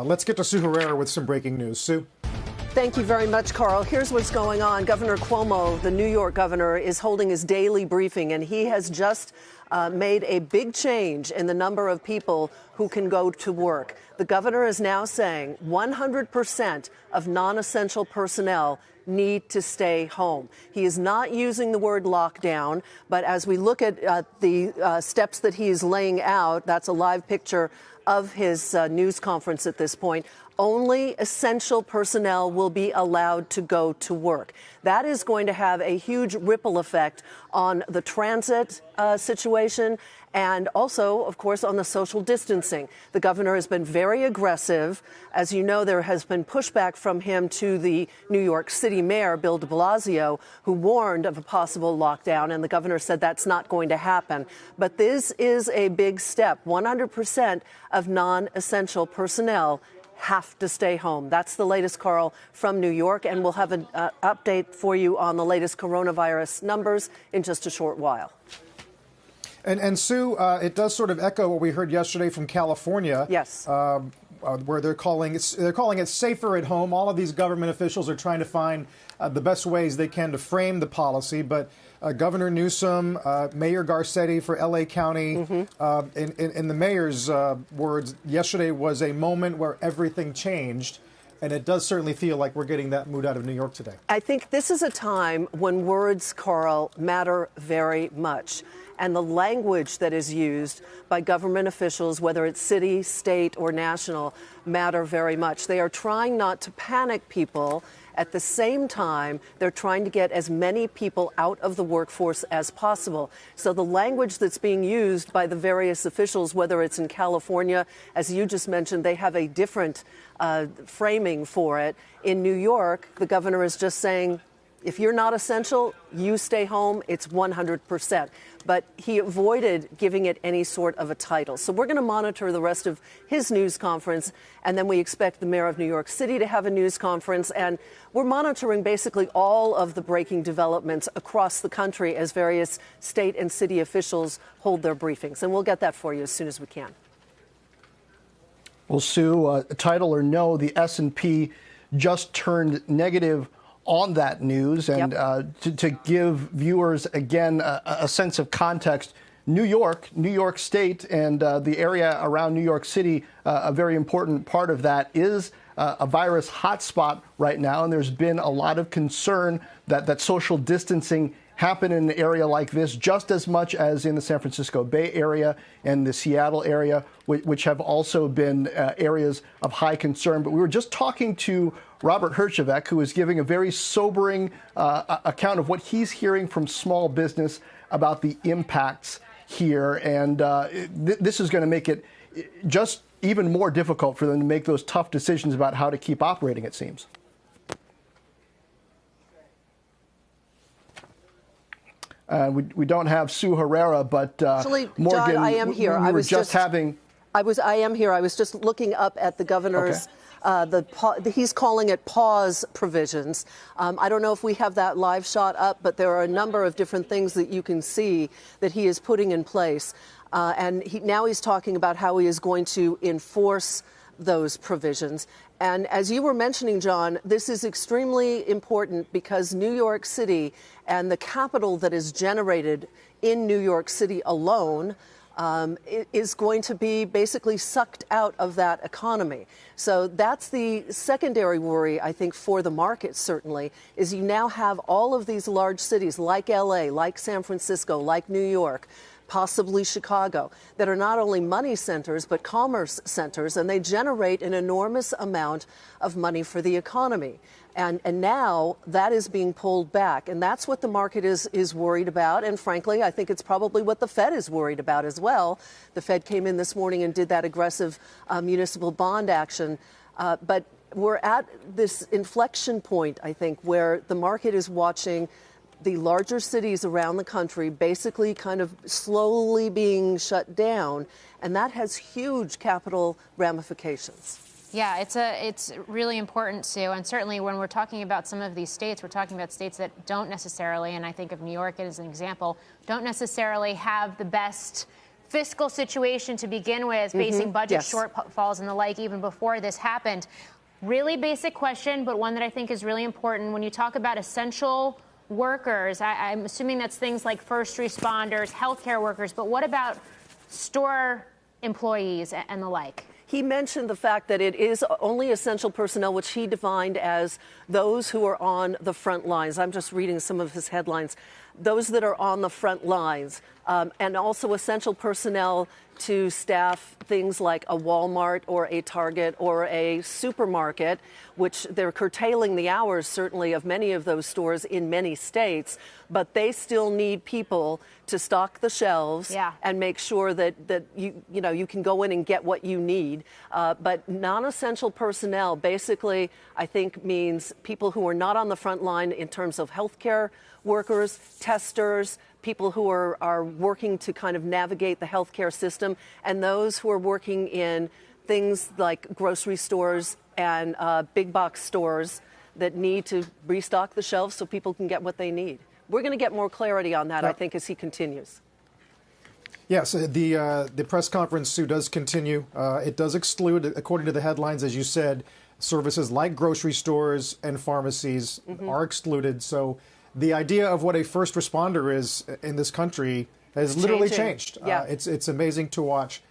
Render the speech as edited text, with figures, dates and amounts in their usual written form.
Let's get to Sue Herrera with some breaking news. Sue? Thank you very much, Carl. Here's what's going on. Governor Cuomo, the New York governor, is holding his daily briefing, and he has just made a big change in the number of people who can go to work. The governor is now saying 100% of non-essential personnel need to stay home. He is not using the word lockdown, but as we look at the steps that he is laying out, that's a live picture of his news conference at this point. Only essential personnel will be allowed to go to work. That is going to have a huge ripple effect on the transit situation and also, of course, on the social distancing. The governor has been very aggressive. As you know, there has been pushback from him to the New York City mayor, Bill de Blasio, who warned of a possible lockdown, and the governor said that's not going to happen. But this is a big step. 100% of non-essential personnel have to stay home. That's the latest, Carl, from New York, and we'll have an update for you on the latest coronavirus numbers in just a short while. And Sue, it does sort of echo what we heard yesterday from California. Yes. Where they're calling it safer at home. All of these government officials are trying to find the best ways they can to frame the policy. But Governor Newsom, Mayor Garcetti for L.A. County, in the mayor's words, yesterday was a moment where everything changed. And it does certainly feel like we're getting that mood out of New York today. I think this is a time when words, Carl, matter very much. And the language that is used by government officials, whether it's city, state, or national, matter very much. They are trying not to panic people. At the same time, they're trying to get as many people out of the workforce as possible. So the language that's being used by the various officials, whether it's in California, as you just mentioned, they have a different framing for it. In New York, the governor is just saying, if you're not essential, you stay home. It's 100%. But he avoided giving it any sort of a title. So we're going to monitor the rest of his news conference, and then we expect the mayor of New York City to have a news conference. And we're monitoring basically all of the breaking developments across the country as various state and city officials hold their briefings. And we'll get that for you as soon as we can. Well, Sue, title or no, the S&P just turned negative on that news. And to give viewers, again, a sense of context, New York State and the area around New York City, a very important part of that is a virus hotspot right now. And there's been a lot of concern that social distancing happen in an area like this just as much as in the San Francisco Bay Area and the Seattle area, which have also been areas of high concern. But we were just talking to Robert Herjavec, who is giving a very sobering account of what he's hearing from small business about the impacts here. And this is going to make it just even more difficult for them to make those tough decisions about how to keep operating, it seems. We don't have Sue Herrera, but actually, Morgan, John, I am here. I was just looking up at the governor's. Okay. He's calling it pause provisions. I don't know if we have that live shot up, but there are a number of different things that you can see that he is putting in place. And now he's talking about how he is going to enforce those provisions. And as you were mentioning, John, this is extremely important because New York City and the capital that is generated in New York City alone is going to be basically sucked out of that economy. So that's the secondary worry, I think, for the market, certainly, is you now have all of these large cities like L.A., like San Francisco, like New York, possibly Chicago, that are not only money centers, but commerce centers, and they generate an enormous amount of money for the economy. And now that is being pulled back. And that's what the market is worried about. And frankly, I think it's probably what the Fed is worried about as well. The Fed came in this morning and did that aggressive municipal bond action. But we're at this inflection point, I think, where the market is watching the larger cities around the country basically kind of slowly being shut down. And that has huge capital ramifications. Yeah, it's really important, Sue. And certainly when we're talking about some of these states, we're talking about states that don't necessarily, and I think of New York as an example, don't necessarily have the best fiscal situation to begin with, facing budget shortfalls and the like, even before this happened. Really basic question, but one that I think is really important. When you talk about essential workers, I'm assuming that's things like first responders, healthcare workers, but what about store employees and the like? He mentioned the fact that it is only essential personnel, which he defined as those who are on the front lines. I'm just reading some of his headlines. Those that are on the front lines, and also essential personnel to staff things like a Walmart or a Target or a supermarket, which they're curtailing the hours, certainly, of many of those stores in many states, but they still need people to stock the shelves and make sure that you can go in and get what you need. But non-essential personnel basically, I think, means people who are not on the front line in terms of healthcare workers, testers, people who are working to kind of navigate the healthcare system, and those who are working in things like grocery stores and big box stores that need to restock the shelves so people can get what they need. We're going to get more clarity on that, I think, as he continues. Yes, the press conference, Sue, does continue. It does exclude, according to the headlines, as you said, services like grocery stores and pharmacies are excluded. So the idea of what a first responder is in this country has literally changed. Yeah. It's amazing to watch.